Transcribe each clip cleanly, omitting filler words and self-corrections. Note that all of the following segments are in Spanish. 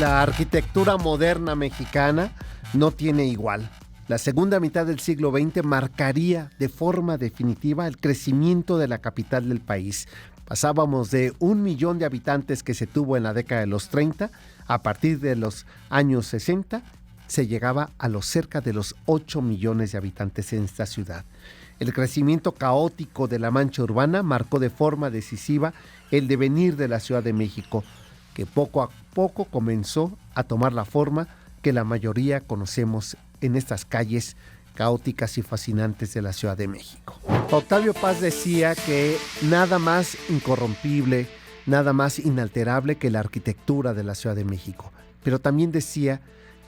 La arquitectura moderna mexicana no tiene igual. La segunda mitad del siglo XX marcaría de forma definitiva el crecimiento de la capital del país. Pasábamos de 1 millón de habitantes que se tuvo en la década de los 30, a partir de los años 60, se llegaba a los cerca de los 8 millones de habitantes en esta ciudad. El crecimiento caótico de la mancha urbana marcó de forma decisiva el devenir de la Ciudad de México, que poco a poco comenzó a tomar la forma que la mayoría conocemos en estas calles caóticas y fascinantes de la Ciudad de México. Octavio Paz decía que nada más incorrompible, nada más inalterable que la arquitectura de la Ciudad de México, pero también decía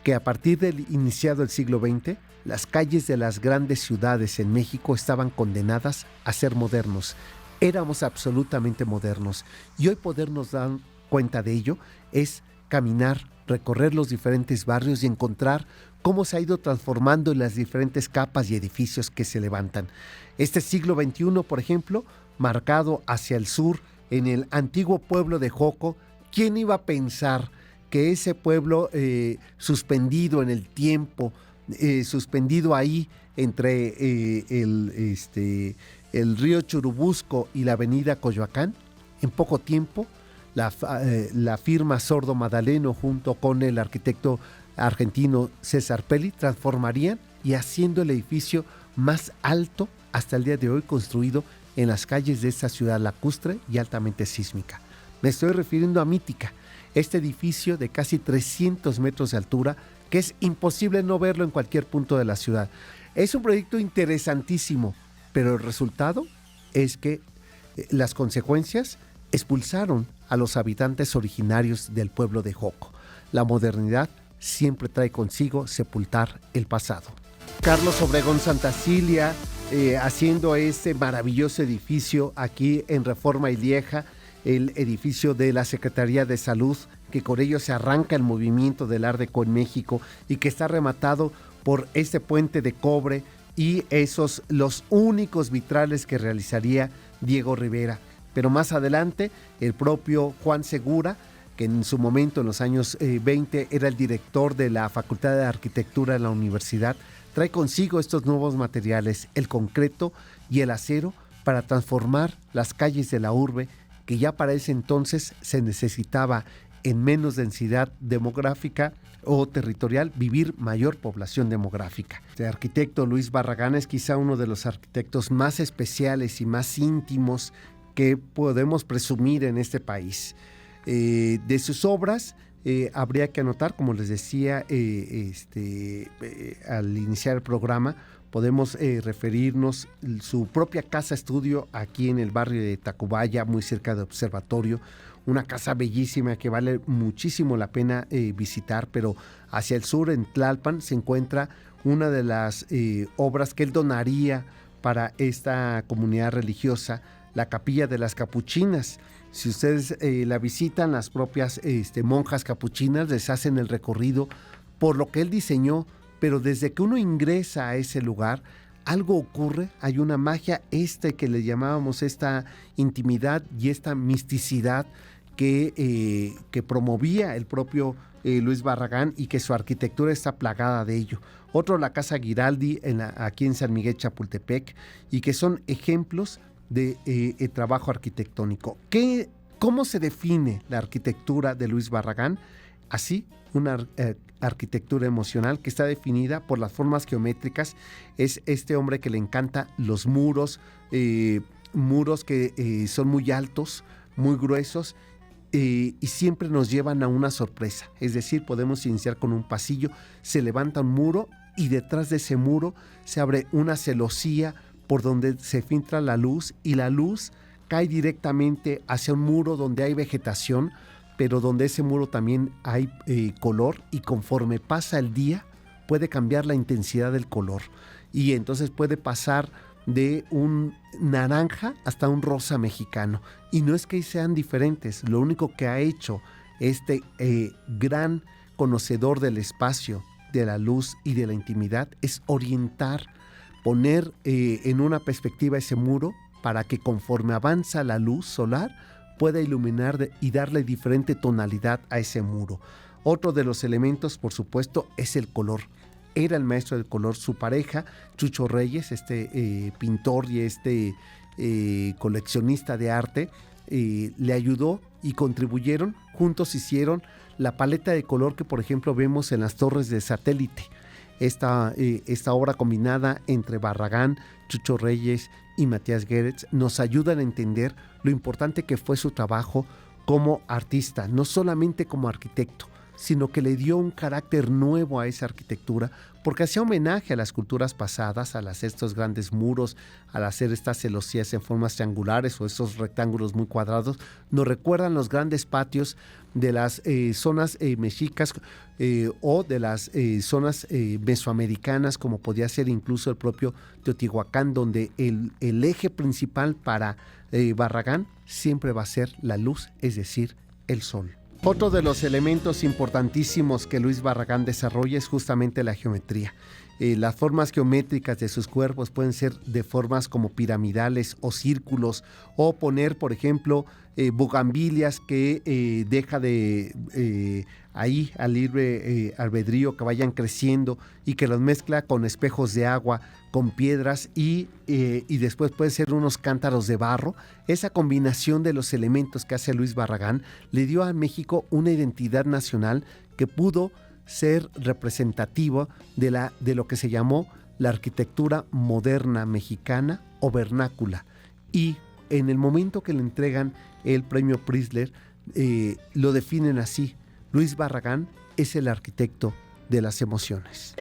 que a partir del iniciado el siglo XX, las calles de las grandes ciudades en México estaban condenadas a ser modernos. Éramos absolutamente modernos y hoy podernos dar cuenta de ello es caminar, recorrer los diferentes barrios y encontrar cómo se ha ido transformando en las diferentes capas y edificios que se levantan. Este siglo XXI, por ejemplo, marcado hacia el sur, en el antiguo pueblo de Joco, ¿quién iba a pensar que ese pueblo suspendido en el tiempo, suspendido ahí entre el río Churubusco y la avenida Coyoacán, en poco tiempo la firma Sordo Madaleno junto con el arquitecto argentino César Pelli transformarían y haciendo el edificio más alto hasta el día de hoy construido en las calles de esta ciudad lacustre y altamente sísmica? Me estoy refiriendo a Mítica, este edificio de casi 300 metros de altura que es imposible no verlo en cualquier punto de la ciudad. Es un proyecto interesantísimo, pero el resultado es que las consecuencias expulsaron a los habitantes originarios del pueblo de Joco. La modernidad siempre trae consigo sepultar el pasado. Carlos Obregón Santacilia haciendo este maravilloso edificio aquí en Reforma y Lieja, el edificio de la Secretaría de Salud, que con ello se arranca el movimiento del Art Deco en México y que está rematado por este puente de cobre y los únicos vitrales que realizaría Diego Rivera. Pero más adelante, el propio Juan Segura, que en su momento, en los años 20, era el director de la Facultad de Arquitectura en la universidad, trae consigo estos nuevos materiales, el concreto y el acero, para transformar las calles de la urbe, que ya para ese entonces se necesitaba en menos densidad demográfica o territorial, vivir mayor población demográfica. El arquitecto Luis Barragán es quizá uno de los arquitectos más especiales y más íntimos que podemos presumir en este país. De sus obras habría que anotar, como les decía al iniciar el programa, podemos referirnos su propia casa estudio aquí en el barrio de Tacubaya, muy cerca de Observatorio, una casa bellísima que vale muchísimo la pena visitar, pero hacia el sur, en Tlalpan, se encuentra una de las obras que él donaría para esta comunidad religiosa, la Capilla de las Capuchinas. Si ustedes la visitan, las propias monjas capuchinas les hacen el recorrido por lo que él diseñó, pero desde que uno ingresa a ese lugar, algo ocurre, hay una magia que le llamábamos esta intimidad y esta misticidad que promovía el propio Luis Barragán y que su arquitectura está plagada de ello. Otro, la Casa Giraldi, aquí en San Miguel Chapultepec, y que son ejemplos de trabajo arquitectónico. ¿Cómo se define la arquitectura de Luis Barragán? Así, una arquitectura emocional que está definida por las formas geométricas. Es este hombre que le encanta los muros que son muy altos, muy gruesos, y siempre nos llevan a una sorpresa. Es decir, podemos iniciar con un pasillo, se levanta un muro y detrás de ese muro se abre una celosía por donde se filtra la luz, y la luz cae directamente hacia un muro donde hay vegetación, pero donde ese muro también hay color, y conforme pasa el día puede cambiar la intensidad del color, y entonces puede pasar de un naranja hasta un rosa mexicano. Y no es que sean diferentes, lo único que ha hecho este gran conocedor del espacio, de la luz y de la intimidad es orientar, poner en una perspectiva ese muro para que conforme avanza la luz solar pueda iluminar y darle diferente tonalidad a ese muro. Otro de los elementos, por supuesto, es el color. Era el maestro del color. Su pareja, Chucho Reyes, pintor y coleccionista de arte, le ayudó y contribuyeron. Juntos hicieron la paleta de color que, por ejemplo, vemos en las torres de satélite. Esta obra combinada entre Barragán, Chucho Reyes y Matías Gueretz nos ayudan a entender lo importante que fue su trabajo como artista, no solamente como arquitecto, sino que le dio un carácter nuevo a esa arquitectura, porque hacía homenaje a las culturas pasadas, al hacer estos grandes muros, al hacer estas celosías en formas triangulares o esos rectángulos muy cuadrados. Nos recuerdan los grandes patios de las zonas mexicas o de las zonas mesoamericanas, como podía ser incluso el propio Teotihuacán, donde el eje principal para Barragán siempre va a ser la luz, es decir, el sol. Otro de los elementos importantísimos que Luis Barragán desarrolla es justamente la geometría. Las formas geométricas de sus cuerpos pueden ser de formas como piramidales o círculos, o poner, por ejemplo, bugambilias que deja de ahí al libre albedrío que vayan creciendo y que los mezcla con espejos de agua, con piedras y después pueden ser unos cántaros de barro. Esa combinación de los elementos que hace Luis Barragán le dio a México una identidad nacional que pudo ser representativa de lo que se llamó la arquitectura moderna mexicana o vernácula. Y en el momento que le entregan el premio Pritzker, lo definen así: Luis Barragán es el arquitecto de las emociones.